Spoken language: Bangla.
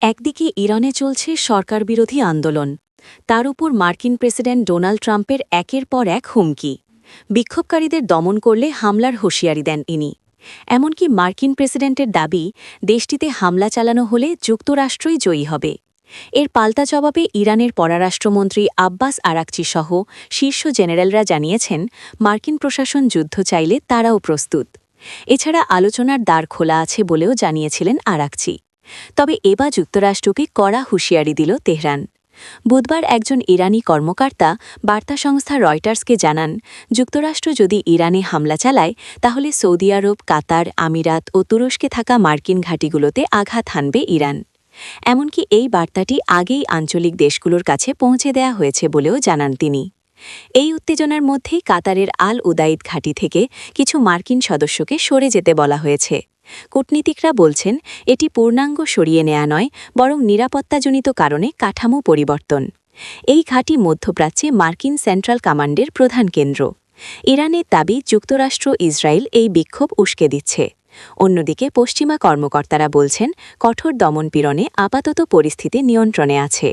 একদিকে ইরানে চলছে সরকারবিরোধী আন্দোলন, তার উপর মার্কিন প্রেসিডেন্ট ডোনাল্ড ট্রাম্পের একের পর এক হুমকি। বিক্ষোভকারীদের দমন করলে হামলার হুঁশিয়ারি দেন ইনি। এমনকি মার্কিন প্রেসিডেন্টের দাবি, দেশটিতে হামলা চালানো হলে যুক্তরাষ্ট্রই জয়ী হবে। এর পাল্টা জবাবে ইরানের পররাষ্ট্রমন্ত্রী আব্বাস আরাকচি সহ শীর্ষ জেনারেলরা জানিয়েছেন, মার্কিন প্রশাসন যুদ্ধ চাইলে তারাও প্রস্তুত। এছাড়া আলোচনার দ্বার খোলা আছে বলেও জানিয়েছিলেন আরাকচি। তবে এবার যুক্তরাষ্ট্রকে কড়া হুঁশিয়ারি দিল তেহরান। বুধবার একজন ইরানি কর্মকর্তা বার্তা সংস্থা রয়টার্সকে জানান, যুক্তরাষ্ট্র যদি ইরানে হামলা চালায় তাহলে সৌদি আরব, কাতার, আমিরাত ও তুরস্কে থাকা মার্কিন ঘাঁটিগুলোতে আঘাত হানবে ইরান। এমনকি এই বার্তাটি আগেই আঞ্চলিক দেশগুলোর কাছে পৌঁছে দেয়া হয়েছে বলেও জানান তিনি। এই উত্তেজনার মধ্যেই কাতারের আল উদাইদ ঘাঁটি থেকে কিছু মার্কিন সদস্যকে সরে যেতে বলা হয়েছে। কূটনীতিকরা বলছেন, এটি পূর্ণাঙ্গ সরিয়ে নেওয়া নয়, বরং নিরাপত্তাজনিত কারণে কাঠামো পরিবর্তন। এই ঘাঁটি মধ্যপ্রাচ্যে মার্কিন সেন্ট্রাল কমান্ডের প্রধান কেন্দ্র। ইরানের দাবি, যুক্তরাষ্ট্র ইসরায়েল এই বিক্ষোভ উস্কে দিচ্ছে। অন্যদিকে পশ্চিমা কর্মকর্তারা বলছেন, কঠোর দমনপীড়নে আপাতত পরিস্থিতি নিয়ন্ত্রণে আছে।